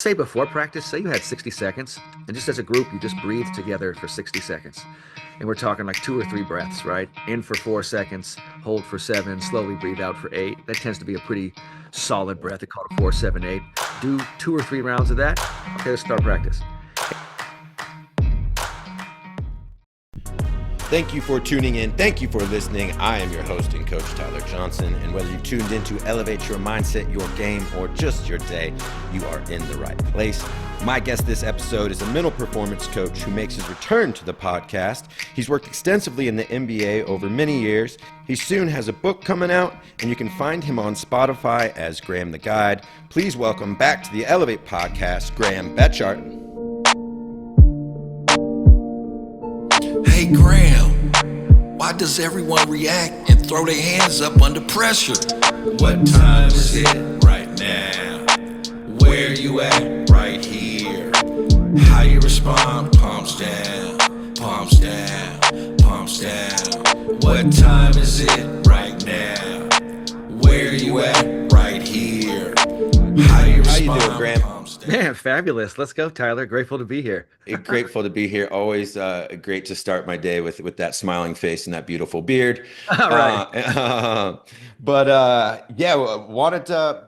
Say before practice, say you had 60 seconds, and just as a group, you just breathe together for 60 seconds. And we're talking like two or three breaths, right? In for 4 seconds, hold for seven, slowly breathe out for eight. That tends to be a pretty solid breath. They call it 4, 7, 8. Do 2 or 3 rounds of that. Okay, let's start practice. Thank you for tuning in. Thank you for listening. I am your host and coach, Tyler Johnson. And whether you tuned in to elevate your mindset, your game, or just your day, you are in the right place. My guest this episode is a mental performance coach who makes his return to the podcast. He's worked extensively in the NBA over many years. He soon has a book coming out, and you can find him on Spotify as Graham the Guide. Please welcome back to the Elev8 podcast, Graham Betchart. Hey Graham, why does everyone react and throw their hands up under pressure? What time is it right now? Where you at? Right here. How you respond? Palms down, palms down, palms down. What time is it right now? Where you at? Right here. How you respond? How you doing, Graham? Man, fabulous. Let's go, Tyler. Grateful to be here. Grateful to be here. Always great to start my day with that smiling face and that beautiful beard. All right. Yeah, wanted to.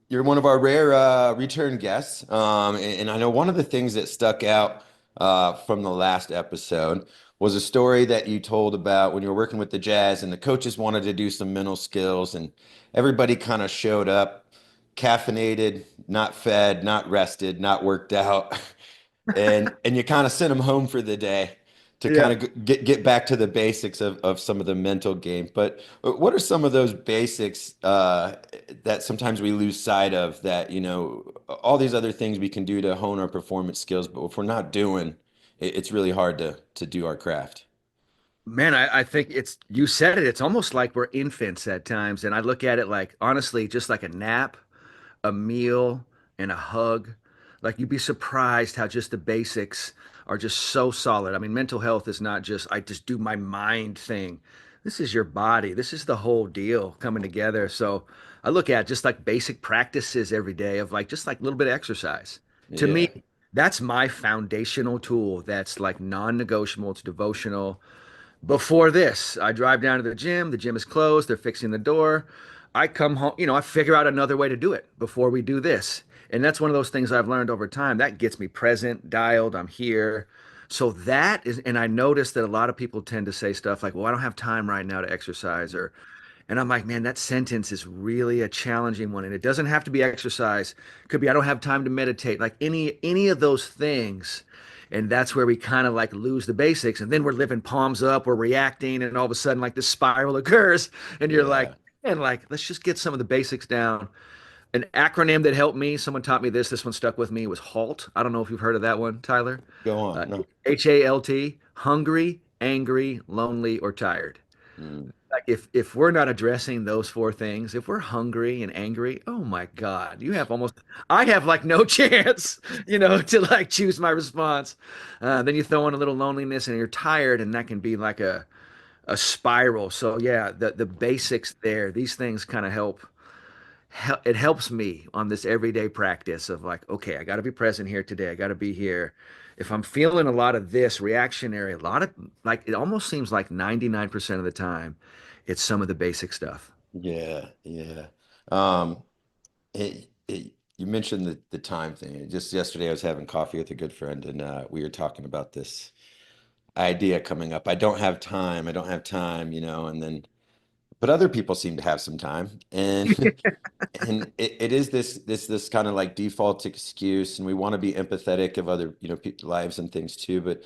You're one of our rare return guests, and I know one of the things that stuck out from the last episode was a story that you told about when you were working with the Jazz, and the coaches wanted to do some mental skills, and everybody kind of showed up caffeinated, not fed, not rested, not worked out, and you kind of sent them home for the day to Yeah. kind of get back to the basics of some of the mental game. But what are some of those basics that sometimes we lose sight of, that, all these other things we can do to hone our performance skills, but if we're not doing, it's really hard to do our craft. Man, I think you said it. It's almost like we're infants at times. And I look at it like, honestly, just like a nap, a meal, and a hug. Like you'd be surprised how just the basics are just so solid. I mean, mental health is not just I just do my mind thing. This is your body. This is the whole deal coming together. So I look at just like basic practices every day of like just like a little bit of exercise. To Yeah. me, that's my foundational tool. That's like non-negotiable. It's devotional. Before this, I drive down to the gym. The gym is closed. They're fixing the door. I come home, I figure out another way to do it before we do this. And that's one of those things I've learned over time. That gets me present, dialed, I'm here. So that is, and I notice that a lot of people tend to say stuff like, well, I don't have time right now to exercise, and I'm like, man, that sentence is really a challenging one. And it doesn't have to be exercise. It could be, I don't have time to meditate, like any of those things. And that's where we kind of like lose the basics. And then we're living palms up, we're reacting, and all of a sudden, like this spiral occurs. And you're like, Yeah. and like, let's just get some of the basics down. An acronym that helped me, someone taught me this one stuck with me, was HALT. I don't know if you've heard of that one, Tyler. Go on. Uh, No. HALT, hungry, angry, lonely, or tired. Mm. Like if we're not addressing those four things, if we're hungry and angry, oh my God, I have like no chance, to like choose my response. Then you throw in a little loneliness and you're tired, and that can be like a spiral. So yeah, the basics there, these things kind of it helps me on this everyday practice of like, okay, I got to be present here today. I got to be here. If I'm feeling a lot of this reactionary, a lot of like, it almost seems like 99% of the time, it's some of the basic stuff. Yeah, yeah. Um, you mentioned the time thing. Just yesterday, I was having coffee with a good friend, and we were talking about this idea coming up. I don't have time. I don't have time, and then, but other people seem to have some time, and and it is this kind of like default excuse, and we want to be empathetic of other, people's lives and things too. But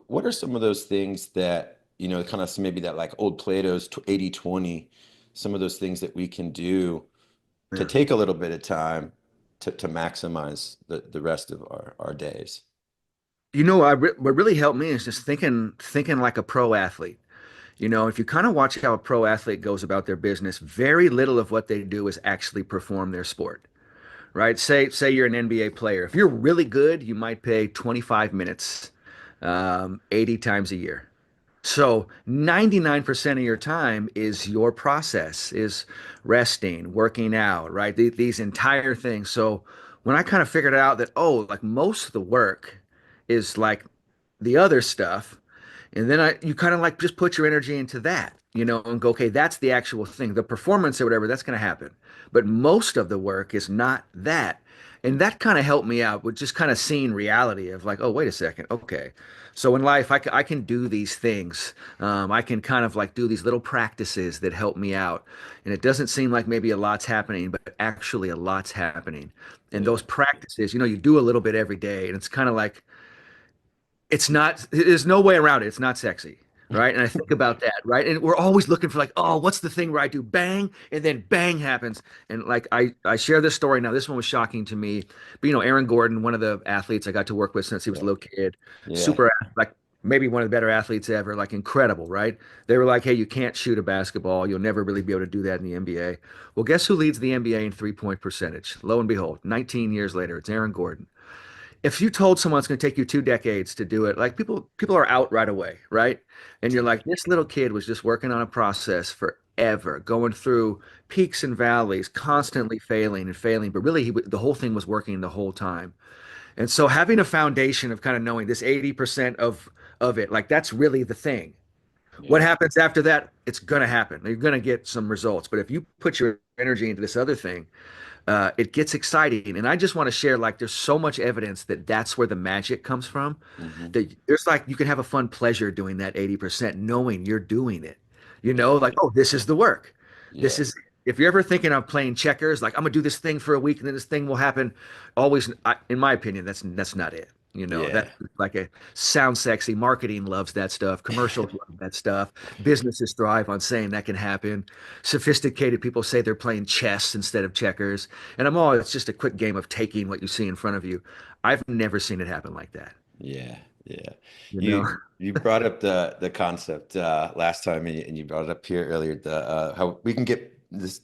what are some of those things that, kind of maybe that like old Plato's 80/20, some of those things that we can do to Yeah. take a little bit of time to maximize the rest of our days. What really helped me is just thinking like a pro athlete. If you kind of watch how a pro athlete goes about their business, very little of what they do is actually perform their sport, right? Say you're an NBA player. If you're really good, you might pay 25 minutes, 80 times a year. So 99% of your time is your process, is resting, working out, right? These entire things. So when I kind of figured out that, oh, like most of the work is like the other stuff. And then you kind of like just put your energy into that, and go, okay, that's the actual thing. The performance or whatever, that's going to happen. But most of the work is not that. And that kind of helped me out with just kind of seeing reality of like, oh, wait a second. Okay. So in life, I can do these things. I can kind of like do these little practices that help me out. And it doesn't seem like maybe a lot's happening, but actually a lot's happening. And those Yeah. practices, you do a little bit every day. And it's kind of like, it's not, there's no way around it. It's not sexy. Right. And I think about that. Right. And we're always looking for like, oh, what's the thing where I do bang and then bang happens. And like, I share this story now. This one was shocking to me. But, Aaron Gordon, one of the athletes I got to work with since he was a Yeah. little kid, Yeah. super, like maybe one of the better athletes ever, like incredible. Right. They were like, hey, you can't shoot a basketball. You'll never really be able to do that in the NBA. Well, guess who leads the NBA in 3-point percentage? Lo and behold, 19 years later, it's Aaron Gordon. If you told someone it's going to take you 2 decades to do it, like people are out right away, right? And you're like, this little kid was just working on a process forever, going through peaks and valleys, constantly failing and failing, but really the whole thing was working the whole time. And so having a foundation of kind of knowing this 80% of it, like that's really the thing. What Yeah. happens after that? It's going to happen. You're going to get some results. But if you put your energy into this other thing, it gets exciting. And I just want to share, like, there's so much evidence that that's where the magic comes from. Hmm. That there's like, you can have a fun pleasure doing that 80%, knowing you're doing it. Like, Yeah. oh, this is the work. This Yeah. is, if you're ever thinking of playing checkers, like, I'm gonna do this thing for a week and then this thing will happen. Always, in my opinion, that's not it. That's Yeah. like a sound sexy. Marketing loves that stuff. Commercials love that stuff. Businesses thrive on saying that can happen. Sophisticated people say they're playing chess instead of checkers. And it's just a quick game of taking what you see in front of you. I've never seen it happen like that. Yeah, yeah. You know? You brought up the concept last time, and you brought it up here earlier. The how we can get this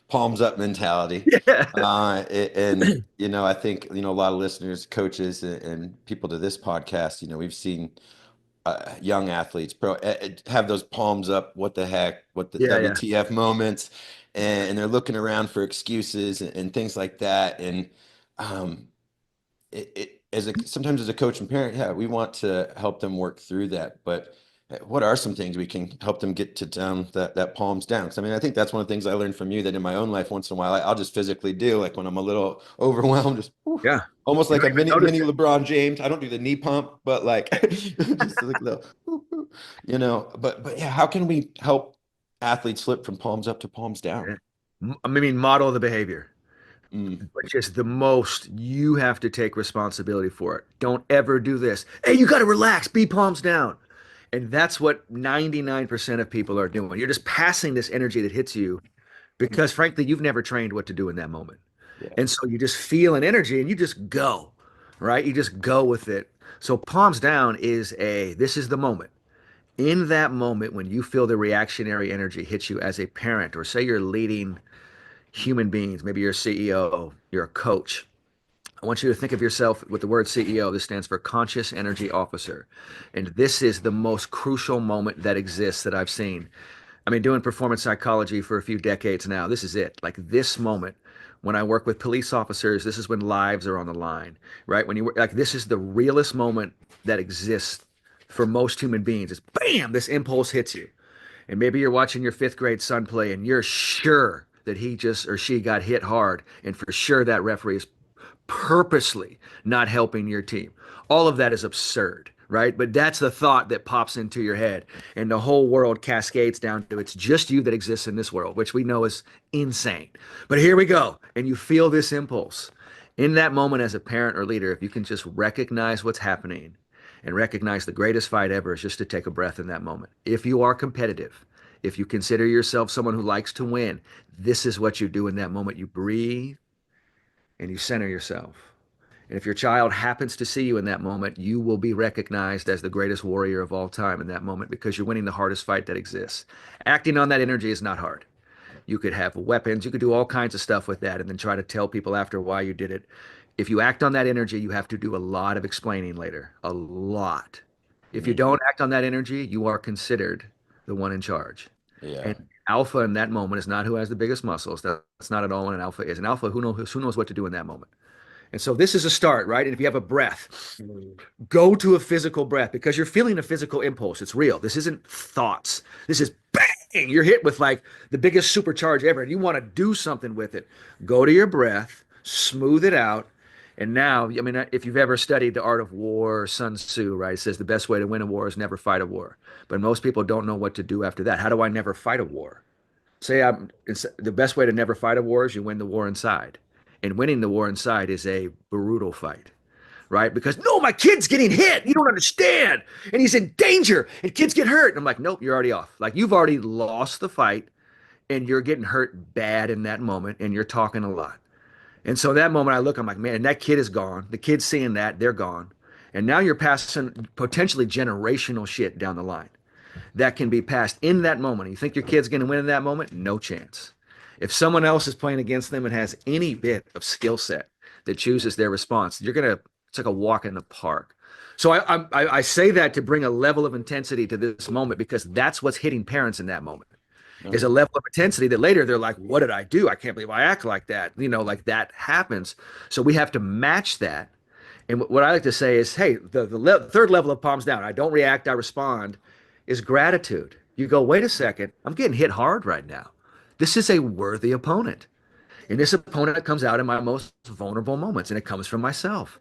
palms up mentality, Yeah. and I think a lot of listeners, coaches, and people to this podcast, we've seen young athletes have those palms up. What the heck? What the Yeah, yeah. WTF moments? And they're looking around for excuses and things like that, and um, sometimes as a coach and parent, yeah, we want to help them work through that. But what are some things we can help them get to down that palms down? Because I mean, I think that's one of the things I learned from you that in my own life, once in a while, I'll just physically do like when I'm a little overwhelmed, just whew, Yeah. almost You like don't a even mini notice it. LeBron James. I don't do the knee pump, but like just like a little, whoo, whoo, But yeah, how can we help athletes flip from palms up to palms down? Yeah. I mean, model the behavior, Mm, which is the most you have to take responsibility for it. Don't ever do this. Hey, you got to relax, be palms down. And that's what 99% of people are doing. You're just passing this energy that hits you because, frankly, you've never trained what to do in that moment. yeah. And so you just feel an energy and you just go, right? You just go with it. So, palms down this is the moment. In that moment, when you feel the reactionary energy hit you as a parent, or say you're leading human beings, maybe you're a CEO, you're a coach. I want you to think of yourself with the word CEO. This stands for Conscious Energy Officer. And this is the most crucial moment that exists that I've seen. I mean, doing performance psychology for a few decades now, this is it. Like this moment, when I work with police officers, this is when lives are on the line, right? When you like, this is the realest moment that exists for most human beings. It's bam, this impulse hits you. And maybe you're watching your fifth grade son play and you're sure that he just or she got hit hard. And for sure that referee is purposely not helping your team. All of that is absurd, right? But that's the thought that pops into your head, and the whole world cascades down to it's just you that exists in this world, which we know is insane. But here we go, and you feel this impulse. In that moment, as a parent or leader, if you can just recognize what's happening and recognize the greatest fight ever is just to take a breath in that moment. If you are competitive, if you consider yourself someone who likes to win, this is what you do in that moment. You breathe and you center yourself. And if your child happens to see you in that moment, you will be recognized as the greatest warrior of all time in that moment because you're winning the hardest fight that exists. Acting on that energy is not hard. You could have weapons, you could do all kinds of stuff with that and then try to tell people after why you did it. If you act on that energy, you have to do a lot of explaining later. A lot. If you Mhm. don't act on that energy, you are considered the one in charge. Yeah. And alpha in that moment is not who has the biggest muscles. That's not at all what an alpha is. An alpha who knows what to do in that moment. And so this is a start, right? And if you have a breath, go to a physical breath because you're feeling a physical impulse. It's real. This isn't thoughts. This is bang. You're hit with like the biggest supercharge ever, and you want to do something with it. Go to your breath, smooth it out. And now, I mean, if you've ever studied the art of war, Sun Tzu, right, says the best way to win a war is never fight a war. But most people don't know what to do after that. How do I never fight a war? It's the best way to never fight a war is you win the war inside. And winning the war inside is a brutal fight, right? Because no, my kid's getting hit. You don't understand. And he's in danger and kids get hurt. And I'm like, nope, you're already off. Like you've already lost the fight and you're getting hurt bad in that moment and you're talking a lot. And so that moment I look, I'm like, man, that kid is gone. The kid's seeing that, they're gone. And now you're passing potentially generational shit down the line that can be passed in that moment. You think your kid's going to win in that moment? No chance. If someone else is playing against them and has any bit of skill set that chooses their response, it's like a walk in the park. So I say that to bring a level of intensity to this moment because that's what's hitting parents in that moment is a level of intensity that later they're like, what did I do? I can't believe I act like that. Like that happens. So we have to match that. And what I like to say is, hey, the third level of palms down, I don't react, I respond, is gratitude. You go, wait a second, I'm getting hit hard right now. This is a worthy opponent. And this opponent comes out in my most vulnerable moments, and it comes from myself.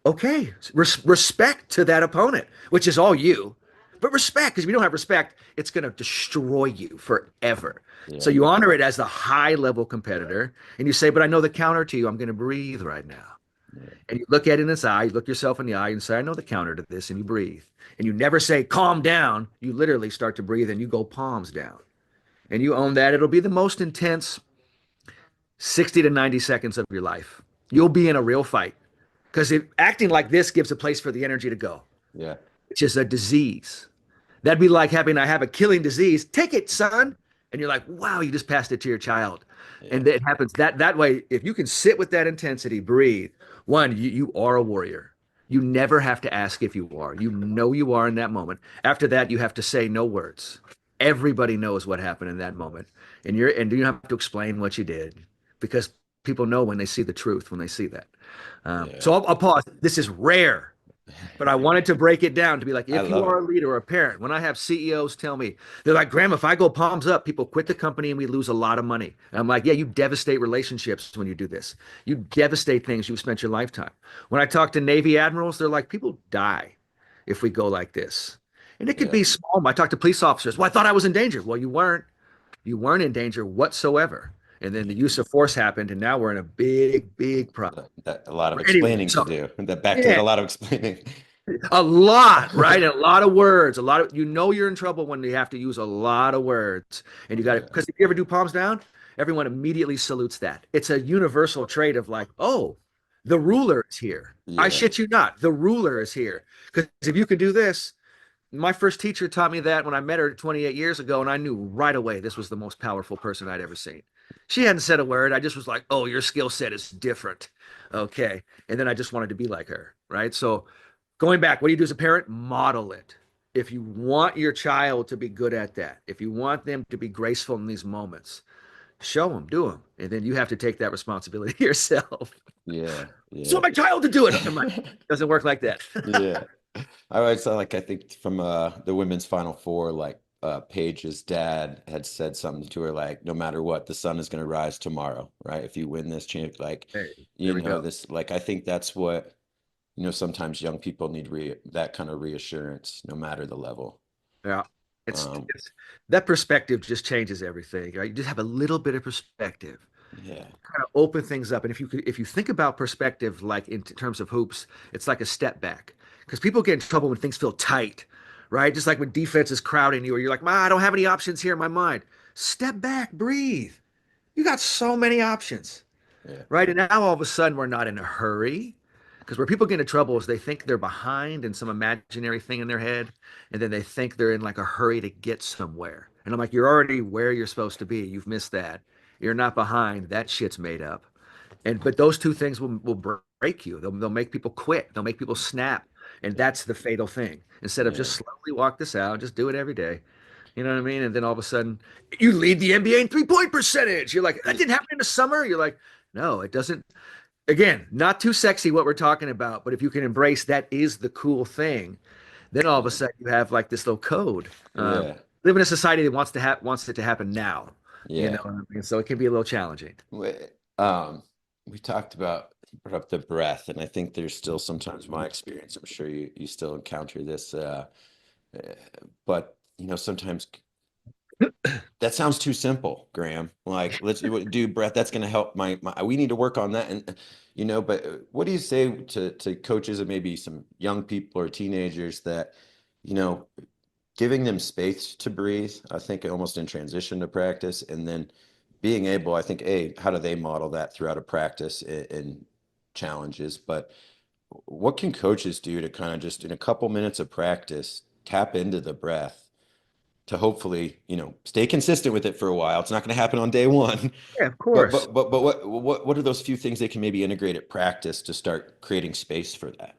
Okay, respect to that opponent, which is all you. But respect, because if you don't have respect, it's going to destroy you forever. Yeah. So you honor it as the high level competitor, and you say, but I know the counter to you. I'm going to breathe right now. Yeah. And you look at it in its eye, you look yourself in the eye and say, I know the counter to this, and you breathe. And you never say, calm down. You literally start to breathe and you go palms down. And you own that. It'll be the most intense 60 to 90 seconds of your life. You'll be in a real fight because acting like this gives a place for the energy to go, Yeah. which is a disease. That'd be like I have a killing disease. Take it, son. And you're like, wow, you just passed it to your child. Yeah. And it happens that way. If you can sit with that intensity, breathe. One, you are a warrior. You never have to ask if you are. You know you are in that moment. After that, you have to say no words. Everybody knows what happened in that moment. And you don't have to explain what you did because people know when they see the truth, when they see that. Yeah. So I'll pause. This is rare. But I wanted to break it down to be like, if you are a leader or a parent, when I have CEOs tell me, they're like, Graham, if I go palms up, people quit the company and we lose a lot of money. And I'm like, yeah, you devastate relationships when you do this. You devastate things you've spent your lifetime. When I talk to Navy admirals, they're like, people die if we go like this. And it could be small. I talk to police officers. Well, I thought I was in danger. Well, you weren't. You weren't in danger whatsoever. And then the use of force happened, and now we're in a big, big problem. A lot of Anyway, explaining to do. Back to a lot of explaining. A lot, right? A lot of words, you're in trouble when you have to use a lot of words. And you got to, because if you ever do palms down, everyone immediately salutes that. It's a universal trait of like, oh, the ruler is here. Yeah. I shit you not. The ruler is here. Because if you could do this, my first teacher taught me that when I met her 28 years ago, and I knew right away this was the most powerful person I'd ever seen. She hadn't said a word. I just was like, oh, your skill set is different. Okay. And then I just wanted to be like her, right? So going back, what do you do as a parent? Model it. If you want your child to be good at that, if you want them to be graceful in these moments, show them, do them. And then you have to take that responsibility yourself. Yeah. So my child to do it. I'm like, doesn't work like that. Yeah. I always like, I think from the women's Final Four, like Paige's dad had said something to her like, no matter what, the sun is going to rise tomorrow, right? If you win this champ, like, this, like, I think that's what, sometimes young people need that kind of reassurance, no matter the level. Yeah. It's that perspective just changes everything, right? You just have a little bit of perspective. Yeah. Kind of open things up. And if you think about perspective, like in terms of hoops, it's like a step back because people get in trouble when things feel tight, right? Just like when defense is crowding you or you're like, I don't have any options here in my mind. Step back, breathe. You got so many options, right? And now all of a sudden we're not in a hurry. Because where people get into trouble is they think they're behind in some imaginary thing in their head, and then they think they're in like a hurry to get somewhere. And I'm like, you're already where you're supposed to be. You've missed that. You're not behind. That shit's made up. But those two things will break you. They'll make people quit. They'll make people snap. And that's the fatal thing. Instead of just slowly walk this out, just do it every day. You know what I mean? And then all of a sudden, you lead the NBA in 3-point percentage. You're like, that didn't happen in the summer. You're like, no, it doesn't. Again, not too sexy what we're talking about, but if you can embrace that is the cool thing, then all of a Yeah. sudden you have like this little code. Yeah. Live in a society that wants it to happen now, you know Yeah. what I mean? So it can be a little challenging. We, um, we talked about, you brought up the breath, and I think there's still sometimes my experience. I'm sure you still encounter this, uh, but sometimes that sounds too simple, Graham. Like, let's do breath. That's going to help my. We need to work on that, and But what do you say to coaches and maybe some young people or teenagers that, you know, giving them space to breathe, I think almost in transition to practice, and then being able, I think, how do they model that throughout a practice in challenges? But what can coaches do to kind of just in a couple minutes of practice tap into the breath to hopefully, stay consistent with it for a while? It's not going to happen on day one, Yeah, of but course. what are those few things they can maybe integrate at practice to start creating space for that?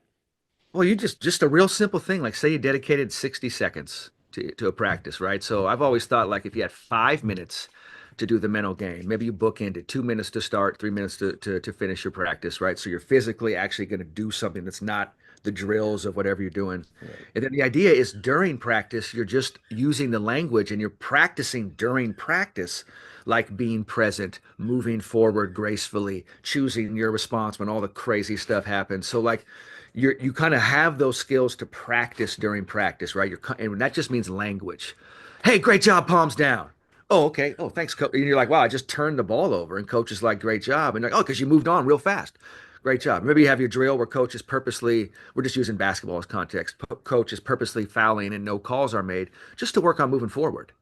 Well, you just a real simple thing, like say you dedicated 60 seconds to a practice, right? So I've always thought like if you had 5 minutes to do the mental game, maybe you bookend it 2 minutes to start, 3 minutes to finish your practice, right? So you're physically actually going to do something that's not the drills of whatever you're doing. Right. And then the idea is during practice, you're just using the language and you're practicing during practice, like being present, moving forward gracefully, choosing your response when all the crazy stuff happens. So like you kind of have those skills to practice during practice, right? And that just means language. Hey, great job, palms down. Oh, okay. Oh, thanks, coach. And you're like, wow, I just turned the ball over, and coach is like, great job. And you're like, oh, because you moved on real fast. Great job. Maybe you have your drill where coach is purposely, we're just using basketball as context. Coach is purposely fouling and no calls are made just to work on moving forward,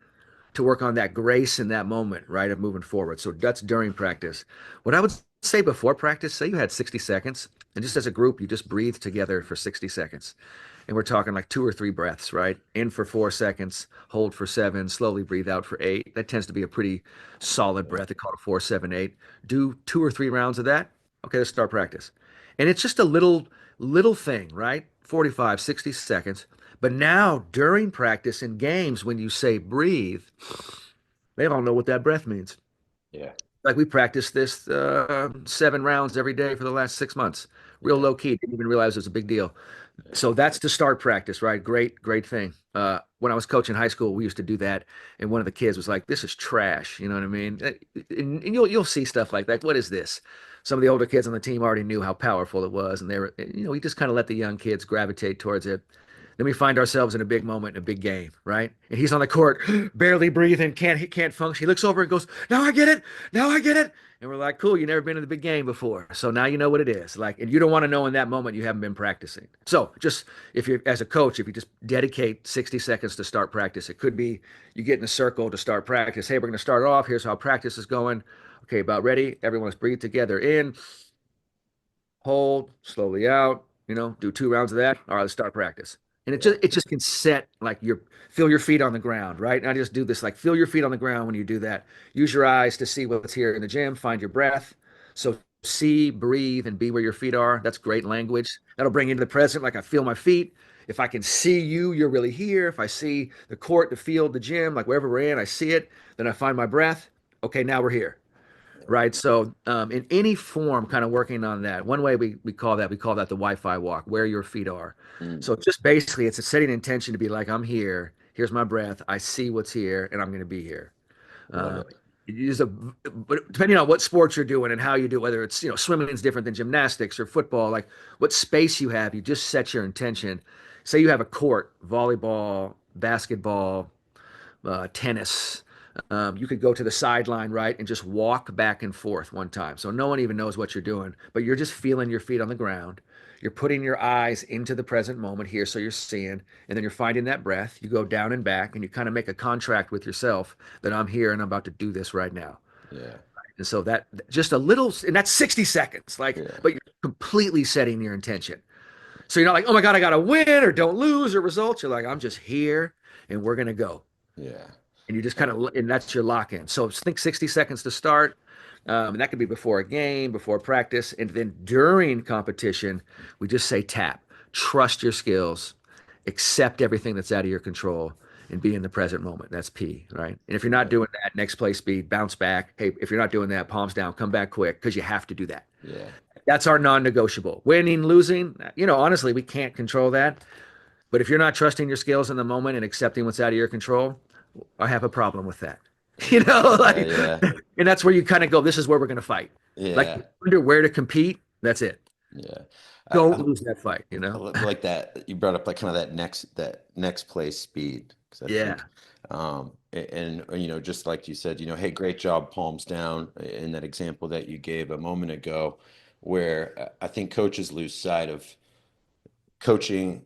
to work on that grace in that moment, right, of moving forward. So that's during practice. What I would say before practice, say you had 60 seconds, and just as a group, you just breathe together for 60 seconds. And we're talking like 2 or 3 breaths, right? In for 4 seconds, hold for seven, slowly breathe out for eight. That tends to be a pretty solid Yeah. breath. They call it 4, 7, 8. Do 2 or 3 rounds of that. Okay, let's start practice. And it's just a little thing, right? 45, 60 seconds. But now during practice in games, when you say breathe, they don't know what that breath means. Yeah. Like we practiced this 7 rounds every day for the last 6 months. Real Yeah. low key. Didn't even realize it was a big deal. Yeah. So that's to start practice, right? Great thing. When I was coaching high school, we used to do that, and one of the kids was like, "This is trash." You know what I mean? And you'll see stuff like that. What is this? Some of the older kids on the team already knew how powerful it was, and they were, we just kind of let the young kids gravitate towards it. Then we find ourselves in a big moment in a big game, right? And he's on the court, barely breathing, he can't function. He looks over and goes, "Now I get it. Now I get it." And we're like, "Cool, you never been in the big game before. So now you know what it is." Like, and you don't want to know in that moment you haven't been practicing. So just if you're as a coach, if you just dedicate 60 seconds to start practice, it could be you get in a circle to start practice. Hey, we're going to start off. Here's how practice is going. Okay, about ready. Everyone's breathe together in, hold, slowly out, do 2 rounds of that. All right, let's start practice. And Yeah. it just can set like feel your feet on the ground, right? And I just do this like feel your feet on the ground when you do that. Use your eyes to see what's here in the gym, find your breath. So see, breathe, and be where your feet are. That's great language. That'll bring you into the present. Like I feel my feet. If I can see you, you're really here. If I see the court, the field, the gym, like wherever we're in, I see it. Then I find my breath. Okay, now we're here, right? So in any form, kind of working on that. One way we call that the Wi-Fi walk, where your feet are. Mm. So just basically, it's a setting intention to be like, I'm here. Here's my breath. I see what's here, and I'm going to be here. Love Uh, it. but depending on what sports you're doing and how you do, whether it's swimming is different than gymnastics or football, like what space you have, you just set your intention. Say you have a court, volleyball, basketball, tennis. You could go to the sideline, right, and just walk back and forth one time. So no one even knows what you're doing, but you're just feeling your feet on the ground. You're putting your eyes into the present moment here, so you're seeing, and then you're finding that breath. You go down and back, and you kind of make a contract with yourself that I'm here and I'm about to do this right now. Yeah. And so that just a little, and that's 60 seconds, like, Yeah. but you're completely setting your intention. So you're not like, oh my God, I got to win or don't lose or results. You're like, I'm just here and we're going to go, Yeah. and you just kind of and that's your lock in. So think 60 seconds to start. And that could be before a game, before practice, and then during competition, we just say tap, trust your skills, accept everything that's out of your control, and be in the present moment. That's P, right? And if you're not Right. doing that, next play speed, bounce back. Hey, if you're not doing that, palms down, come back quick because you have to do that. Yeah. That's our non-negotiable. Winning, losing, honestly, we can't control that. But if you're not trusting your skills in the moment and accepting what's out of your control, I have a problem with that. Yeah, Like, yeah, and that's where you kind of go, this is where we're going to fight. Like, yeah, you wonder where to compete. That's it. yeah. Don't lose that fight, I like that you brought up like kind of that next place speed because I Yeah. think just like you said, hey, great job, palms down in that example that you gave a moment ago, where I think coaches lose sight of coaching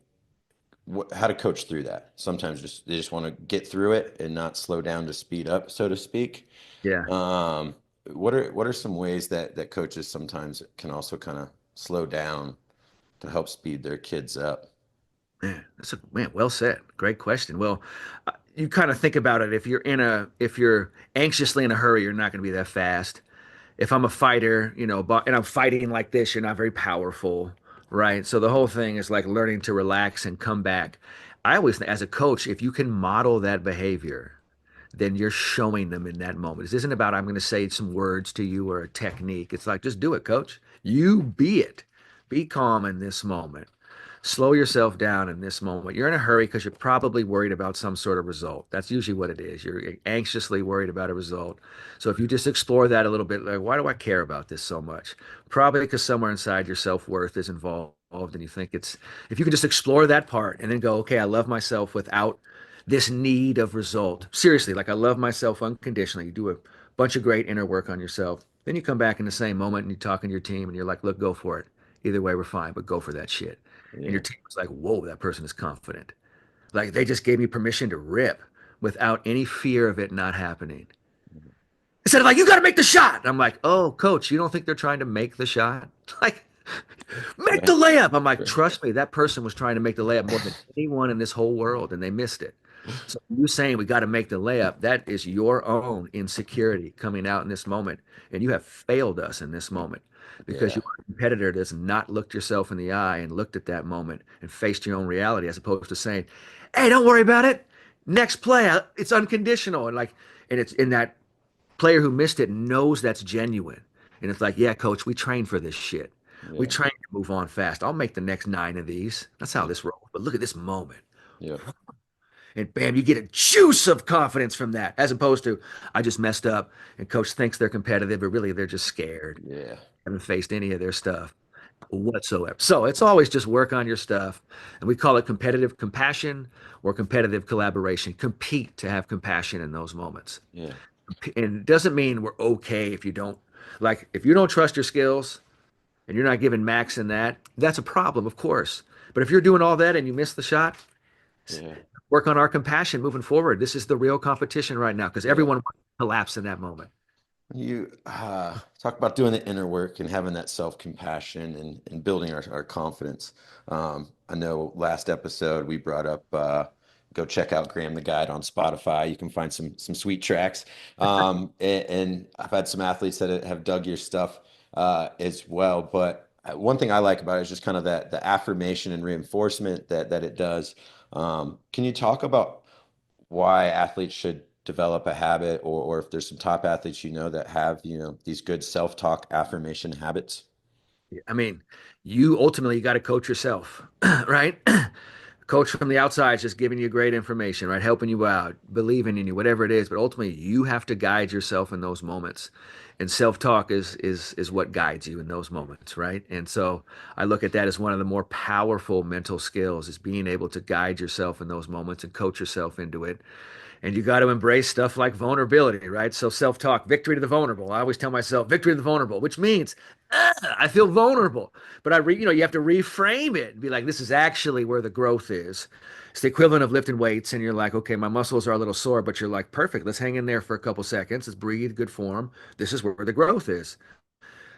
how to coach through that. Sometimes they just want to get through it and not slow down to speed up, so to speak. Yeah. Um, what are some ways that coaches sometimes can also kind of slow down to help speed their kids up? Man, well said. Great question. Well, you kind of think about it. If you're anxiously in a hurry, you're not going to be that fast. If I'm a fighter, and I'm fighting like this, you're not very powerful, right? So the whole thing is like learning to relax and come back. I always think, as a coach, if you can model that behavior, then you're showing them in that moment. This isn't about I'm going to say some words to you or a technique. It's like just do it, coach. You be it. Be calm in this moment. Slow yourself down in this moment. You're in a hurry because you're probably worried about some sort of result. That's usually what it is. You're anxiously worried about a result. So if you just explore that a little bit, like, why do I care about this so much? Probably because somewhere inside your self-worth is involved and you think if you can just explore that part and then go, okay, I love myself without this need of result. Seriously, like I love myself unconditionally. You do a bunch of great inner work on yourself. Then you come back in the same moment and you talk to your team and you're like, look, go for it. Either way, we're fine, but go for that shit. And your Yeah. team was like, whoa, that person is confident. Like they just gave me permission to rip without any fear of it not happening. Instead of like, you got to make the shot. I'm like, oh, coach, you don't think they're trying to make the shot? Like, make Yeah. the layup. I'm like, Sure. trust me, that person was trying to make the layup more than anyone in this whole world, and they missed it. So you saying we got to make the layup, that is your own insecurity coming out in this moment. And you have failed us in this moment because Yeah. your competitor does not looked yourself in the eye and looked at that moment and faced your own reality as opposed to saying, hey, don't worry about it. Next play, it's unconditional. And it's in that player who missed it knows that's genuine. And it's like, yeah, coach, we train for this shit. We Yeah. train to move on fast. I'll make the next 9 of these. That's how Yeah. this rolls. But look at this moment. Yeah. And bam, you get a juice of confidence from that, as opposed to, I just messed up and coach thinks they're competitive, but really they're just scared. Yeah. Haven't faced any of their stuff whatsoever. So it's always just work on your stuff. And we call it competitive compassion or competitive collaboration. Compete to have compassion in those moments. Yeah. And it doesn't mean we're okay if you don't, like, if you don't trust your skills and you're not giving max in that, that's a problem, of course. But if you're doing all that and you miss the shot, Yeah. work on our compassion moving forward. This is the real competition right now because Yeah. everyone wants to collapse in that moment. You talk about doing the inner work and having that self-compassion and building our confidence. I know last episode we brought up go check out Graham the Guide on Spotify. You can find some sweet tracks. And I've had some athletes that have dug your stuff as well. But one thing I like about it is just kind of that the affirmation and reinforcement that it does. Can you talk about why athletes should develop a habit or if there's some top athletes that have these good self-talk affirmation habits? I mean, you ultimately got to coach yourself, right? Coach from the outside is just giving you great information, right? Helping you out, believing in you, whatever it is. But ultimately, you have to guide yourself in those moments. And self-talk is what guides you in those moments, right? And so I look at that as one of the more powerful mental skills is being able to guide yourself in those moments and coach yourself into it. And you got to embrace stuff like vulnerability, right? So self-talk, victory to the vulnerable. I always tell myself, victory to the vulnerable, which means I feel vulnerable. But you have to reframe it and be like, this is actually where the growth is. It's the equivalent of lifting weights, and you're like, okay, my muscles are a little sore, but you're like, perfect. Let's hang in there for a couple seconds. Let's breathe, good form. This is where the growth is.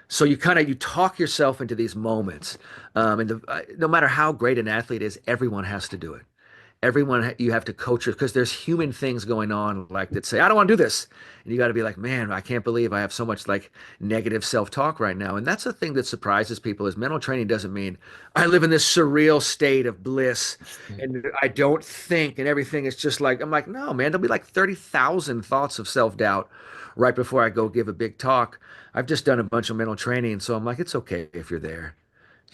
So you talk yourself into these moments, no matter how great an athlete is, everyone has to do it. Everyone you have to coach it because there's human things going on like that say I don't want to do this, and you got to be like, man, I can't believe I have so much like negative self-talk right now. And that's the thing that surprises people is mental training doesn't mean I live in this surreal state of bliss and I don't think and everything is just like I'm like, no, man, there'll be like 30,000 thoughts of self-doubt right before I go give a big talk, I've just done a bunch of mental training. So I'm like, it's okay if you're there.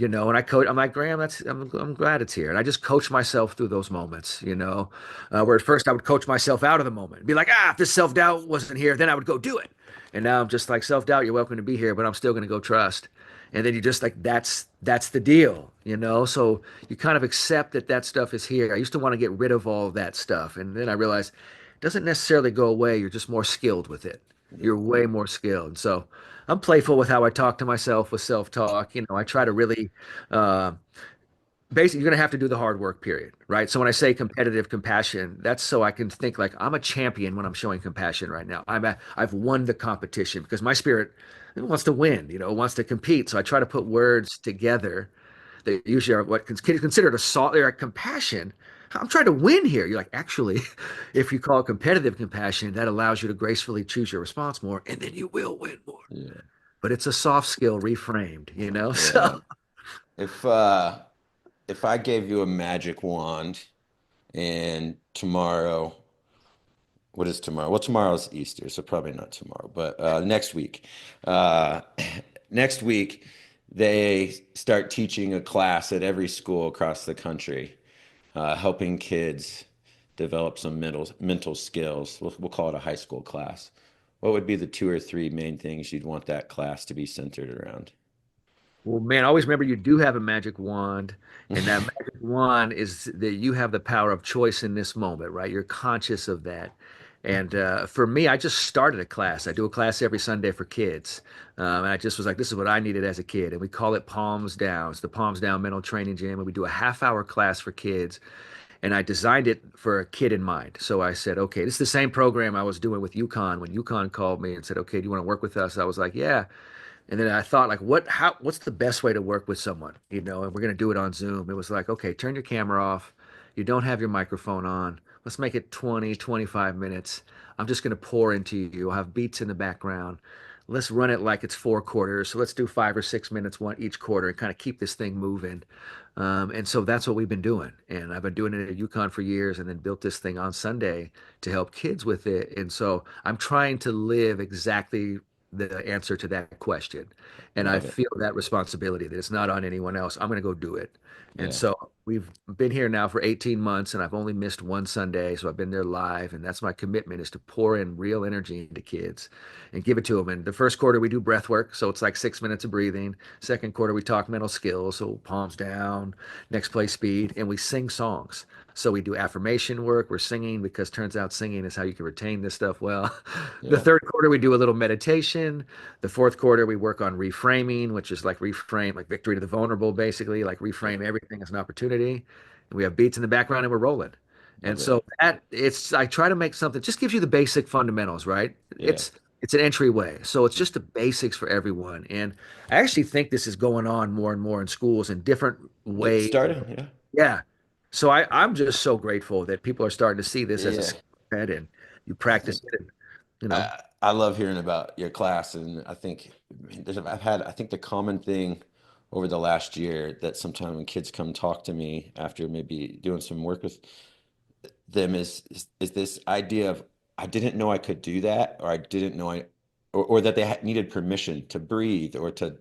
And I coach, I'm like, Graham, I'm glad it's here. And I just coach myself through those moments, where at first I would coach myself out of the moment, be like, if this self-doubt wasn't here, then I would go do it. And now I'm just like, self-doubt, you're welcome to be here, but I'm still going to go trust. And then you just like, that's the deal. So you kind of accept that that stuff is here. I used to want to get rid of all of that stuff. And then I realized it doesn't necessarily go away. You're just more skilled with it. Yeah. You're way more skilled. So I'm playful with how I talk to myself with self-talk. I try to really, uh, basically, you're going to have to do the hard work, period. Right. So when I say competitive compassion, that's so I can think like I'm a champion when I'm showing compassion right now. I've won the competition because my spirit wants to win, wants to compete. So I try to put words together that usually are what considered assault. They're like compassion. I'm trying to win here. You're like, actually, if you call it competitive compassion, that allows you to gracefully choose your response more, and then you will win more. Yeah. But it's a soft skill reframed. So Yeah. If I gave you a magic wand and tomorrow, what is tomorrow? Well, tomorrow's Easter, so probably not tomorrow, but next week. Uh, next week, they start teaching a class at every school across the country, helping kids develop some mental skills. We'll call it a high school class. What would be the two or three main things you'd want that class to be centered around? Well, man, always remember you do have a magic wand, and that magic wand is that you have the power of choice in this moment, right? You're conscious of that. And for me, I just started a class. I do a class every Sunday for kids. And I just was like, this is what I needed as a kid. And we call it Palms Down. It's the Palms Down Mental Training Gym. And we do a half-hour class for kids. And I designed it for a kid in mind. So I said, okay, this is the same program I was doing with UConn when UConn called me and said, okay, do you want to work with us? I was like, yeah. And then I thought like what's the best way to work with someone, and we're going to do it on Zoom. It was like, okay, turn your camera off. You don't have your microphone on. Let's make it 20, 25 minutes. I'm just going to pour into you. I'll have beats in the background. Let's run it like it's 4 quarters. So let's do 5 or 6 minutes one each quarter and kind of keep this thing moving. And so that's what we've been doing. And I've been doing it at UConn for years and then built this thing on Sunday to help kids with it. And so I'm trying to live exactly the answer to that question. And I Love it. feel that responsibility that it's not on anyone else. I'm going to go do it. And Yeah. so we've been here now for 18 months and I've only missed one Sunday. So I've been there live. And that's my commitment is to pour in real energy into kids and give it to them. And the first quarter we do breath work. So it's like 6 minutes of breathing. Second quarter, we talk mental skills. So palms down, next play speed, and we sing songs. So we do affirmation work. We're singing because turns out singing is how you can retain this stuff well. The Yeah. third quarter, we do a little meditation. The fourth quarter, we work on reframing, which is like reframe, like victory to the vulnerable, basically, like Yeah. reframe everything as an opportunity. We have beats in the background and we're rolling. And Love it. so I try to make something, just gives you the basic fundamentals, right? Yeah. It's an entryway. So it's just the basics for everyone. And I actually think this is going on more and more in schools in different It ways. started. Yeah. Yeah. So I'm just so grateful that people are starting to see this as a Yeah. skill set and you I practice think it. And, you know, I love hearing about your class, and I think I think the common thing over the last year that sometimes when kids come talk to me after maybe doing some work with them is this idea of I didn't know I could do that, or I didn't know or that they needed permission to breathe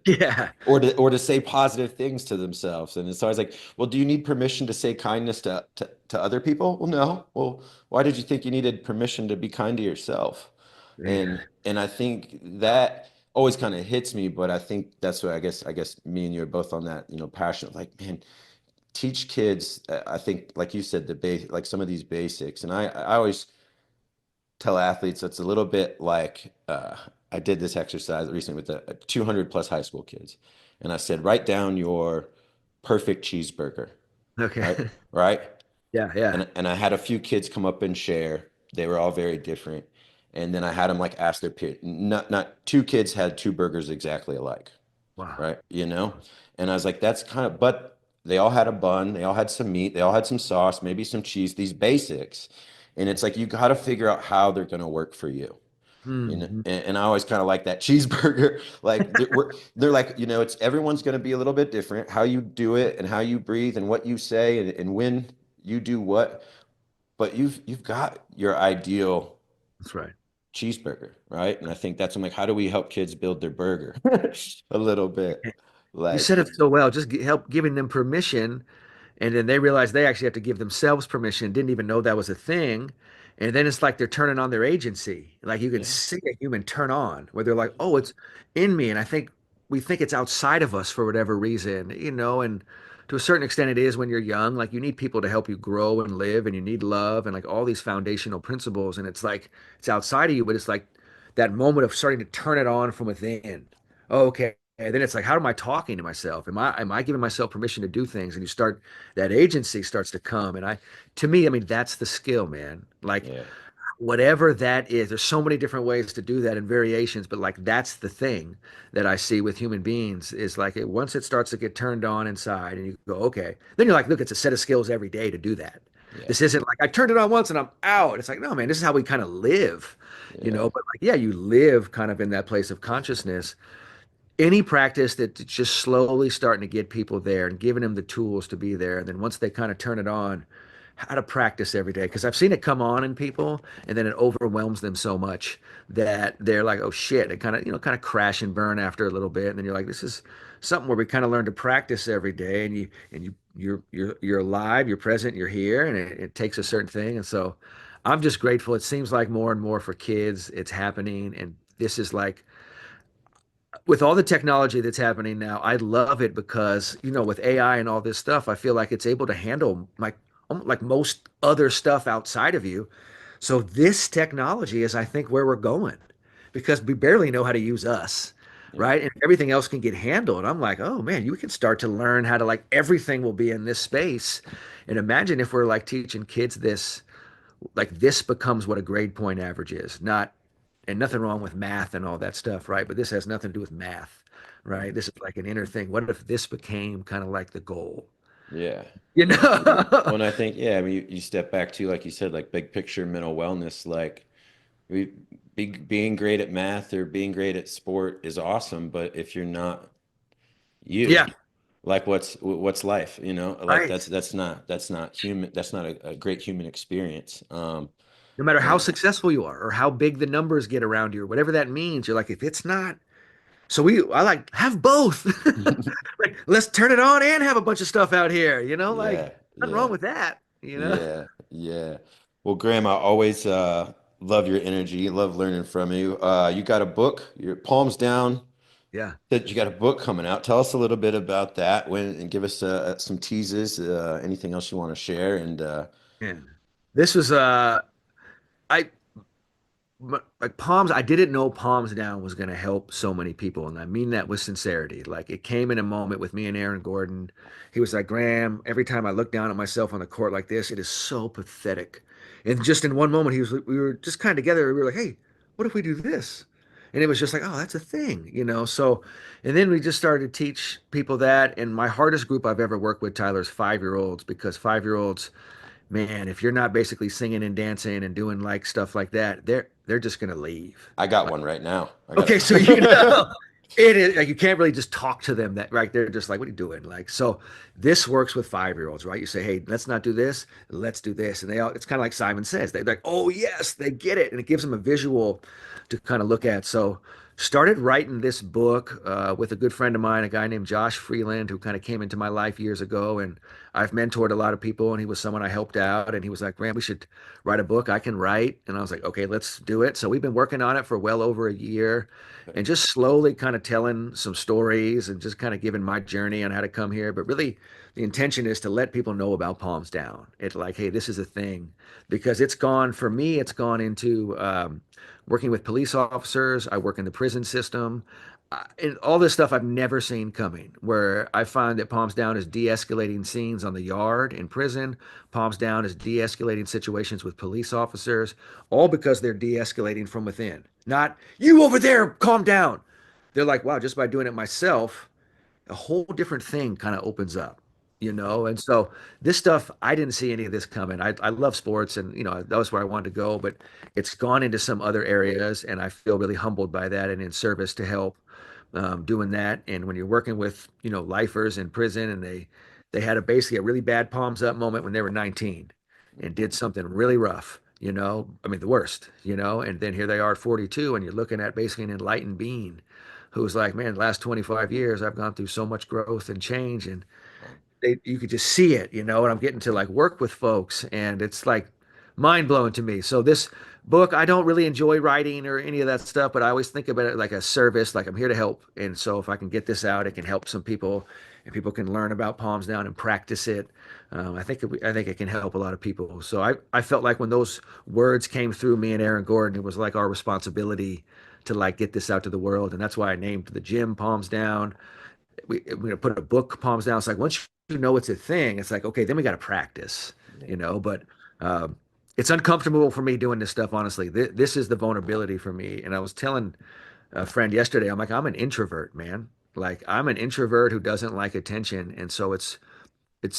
yeah. or to say positive things to themselves. And so I was like, well, do you need permission to say kindness to other people? Well, no. Well, why did you think you needed permission to be kind to yourself? Man. And I think that always kind of hits me, but I think that's what I guess me and you are both on that, passion of like, man, teach kids, I think, like you said, the base, like some of these basics. And I always tell athletes it's a little bit like I did this exercise recently with a 200 plus high school kids. And I said, write down your perfect cheeseburger, Okay. right? Right. Yeah. Yeah. And I had a few kids come up and share. They were all very different. And then I had them like ask their peer. Not two kids had two burgers exactly alike, Wow. right? And I was like, that's kind of, but they all had a bun, they all had some meat, they all had some sauce, maybe some cheese, these basics. And it's like you got to figure out how they're going to work for you. Mhm. And I always kind of like that cheeseburger. Like they're like, it's everyone's going to be a little bit different. How you do it and how you breathe and what you say and when you do what, but you've got your ideal That's right. cheeseburger, right? And I think that's I'm like, how do we help kids build their burger a little bit? You Like, said it so well. Just help giving them permission. And then they realize they actually have to give themselves permission, didn't even know that was a thing. And then it's like they're turning on their agency. Like you can yeah, see a human turn on where they're like, oh, it's in me. And I think we think it's outside of us for whatever reason, and to a certain extent it is when you're young. Like you need people to help you grow and live, and you need love and like all these foundational principles. And it's like it's outside of you, but it's like that moment of starting to turn it on from within. Oh, okay. And then it's like, how am I talking to myself? Am I giving myself permission to do things? And you start that agency starts to come. And to me, I mean, that's the skill, man. Like yeah, whatever that is, there's so many different ways to do that and variations, but like that's the thing that I see with human beings is like once it starts to get turned on inside and you go, okay, then you're like, look, it's a set of skills every day to do that. yeah, This isn't like I turned it on once and I'm out. It's like, no, man, this is how we kind of live, yeah, but like, yeah, you live kind of in that place of consciousness. Any practice that's just slowly starting to get people there and giving them the tools to be there. And then once they kind of turn it on, how to practice every day. Because I've seen it come on in people and then it overwhelms them so much that they're like, oh shit, it kind of crash and burn after a little bit. And then you're like, this is something where we kind of learn to practice every day and you're alive, you're present, you're here, and it takes a certain thing. And so I'm just grateful. It seems like more and more for kids, it's happening. And this is like with all the technology that's happening now, I love it because, with AI and all this stuff, I feel like it's able to handle like most other stuff outside of you. So this technology is, I think, where we're going because we barely know how to use us, yeah. right? And everything else can get handled. I'm like, oh man, you can start to learn how to like everything will be in this space. And imagine if we're like teaching kids this like this becomes what a grade point average is, not and nothing wrong with math and all that stuff, right? But this has nothing to do with math, right? This is like an inner thing. What if this became kind of like the goal? Yeah. You Yeah. know? Well, and I think, yeah, I mean, you step back to, like you said, like big picture mental wellness, like we being great at math or being great at sport is awesome, but if you're not you, Yeah, like what's life, like right. that's not human, that's not a great human experience. No matter how And successful you are or how big the numbers get around you or whatever that means, you're like, if it's not, I like have both. Like, let's turn it on and have a bunch of stuff out here, like yeah, nothing wrong yeah, with that. yeah, yeah. Well, Graham, I always love your energy, love learning from you. You got a book, your palms down. Yeah. That you got a book coming out. Tell us a little bit about that and give us some teases, anything else you want to share. And Man. This was I like Palms, I didn't know Palms Down was going to help so many people. And I mean that with sincerity. Like it came in a moment with me and Aaron Gordon. He was like, Graham, every time I look down at myself on the court like this, it is so pathetic. And just in one moment, we were just kind of together. We were like, hey, what if we do this? And it was just like, oh, that's a thing. So, and then we just started to teach people that. And my hardest group I've ever worked with, Tyler, is 5-year-olds because 5-year-olds, man, if you're not basically singing and dancing and doing like stuff like that, they're just gonna leave. I got one right now. I got Okay, so a it is like you can't really just talk to them that right. They're just like, what are you doing? Like, so this works with 5-year-olds, right? You say, hey, let's not do this, let's do this. And it's kind of like Simon says, they're like, oh yes, they get it. And it gives them a visual to kind of look at. So started writing this book with a good friend of mine, a guy named Josh Freeland, who kind of came into my life years ago. And I've mentored a lot of people, and he was someone I helped out. And he was like, Graham, we should write a book. I can write. And I was like, okay, let's do it. So we've been working on it for well over a year and just slowly kind of telling some stories and just kind of giving my journey on how to come here. But really, the intention is to let people know about Palms Down. It's like, hey, this is a thing because it's gone for me. It's gone into working with police officers. I work in the prison system. And all this stuff I've never seen coming, where I find that Palms Down is de-escalating scenes on the yard in prison. Palms Down is de-escalating situations with police officers, all because they're de-escalating from within. Not you over there, calm down. They're like, wow, just by doing it myself, a whole different thing kind of opens up. And so this stuff, I didn't see any of this coming. I love sports and, that was where I wanted to go, but it's gone into some other areas. And I feel really humbled by that and in service to help doing that. And when you're working with, lifers in prison and they had basically a really bad palms up moment when they were 19 and did something really rough. I mean, the worst, and then here they are at 42, and you're looking at basically an enlightened being who's like, man, the last 25 years, I've gone through so much growth and change. And Right. you could just see it, and I'm getting to like work with folks, and it's like mind blowing to me. So this book, I don't really enjoy writing or any of that stuff, but I always think about it like a service, like I'm here to help. And so if I can get this out, it can help some people, and people can learn about palms down and practice it. I think it can help a lot of people. So I felt like when those words came through me and Aaron Gordon, it was like our responsibility to like get this out to the world, and that's why I named the gym Palms Down. We're gonna put a book Palms Down. It's like once you know it's a thing, it's like okay, then we got to practice, Yeah. But um, it's uncomfortable for me doing this stuff. Honestly, this is the vulnerability for me. And I was telling a friend yesterday, I'm like, I'm an introvert, man. Like I'm an introvert who doesn't like attention, and so it's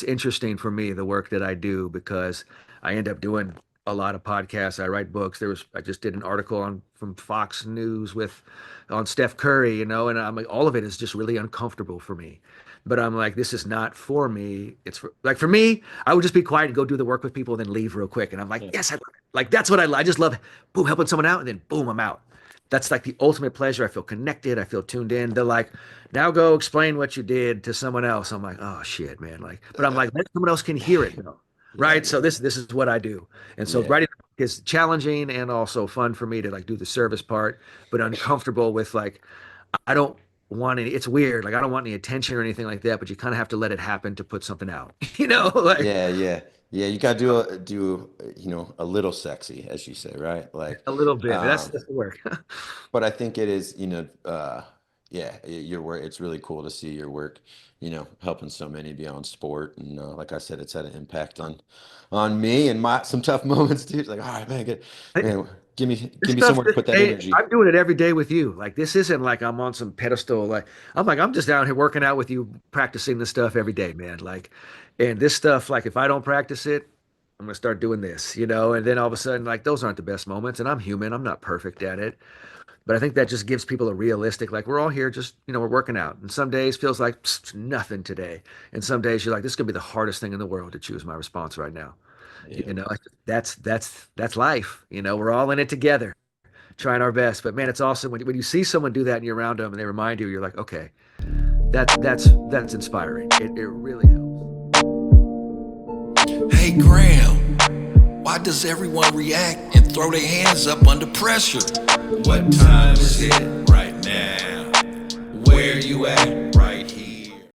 interesting for me the work that I do because I end up doing a lot of podcasts. I write books. I just did an article on from Fox News with on Steph Curry, and I'm like all of it is just really uncomfortable for me. But I'm like, this is not for me. It's for me, I would just be quiet and go do the work with people and then leave real quick. And I'm like, Yeah. yes, I love it. Like that's what I just love, boom, helping someone out and then boom, I'm out. That's like the ultimate pleasure. I feel connected. I feel tuned in. They're like, now go explain what you did to someone else. I'm like, oh shit, man. Like, but I'm like, someone else can hear it though. Yeah. Right. So this is what I do. And so Yeah. writing is challenging and also fun for me to like do the service part, but uncomfortable with like, I don't want any, it's weird. Like I don't want any attention or anything like that, but you kind of have to let it happen to put something out, like Yeah, yeah, yeah. You gotta do a little sexy, as you say, right? Like, a little bit. um, That's the work. but I think it is, yeah, your work. It's really cool to see your work, helping so many beyond sport. And like I said, it's had an impact on me and my some tough moments too. It's like, all right, man, man, This give me stuff somewhere to this put that day, energy. I'm doing it every day with you. Like this isn't like I'm on some pedestal. I'm just down here working out with you, practicing this stuff every day, man. Like, and this stuff, like if I don't practice it, I'm gonna start doing this, and then all of a sudden, like those aren't the best moments, and I'm human. I'm not perfect at it, but I think that just gives people a realistic, like we're all here, just we're working out. And some days feels like "Psst, nothing today, and some days you're like, this is gonna be the hardest thing in the world to choose my response right now. Yeah, That's life. We're all in it together trying our best. But man, it's awesome when you see someone do that and you're around them and they remind you, you're like, okay, that's inspiring. It really helps. Hey Graham, why does everyone react and throw their hands up under pressure? What time is it right now? Where you at?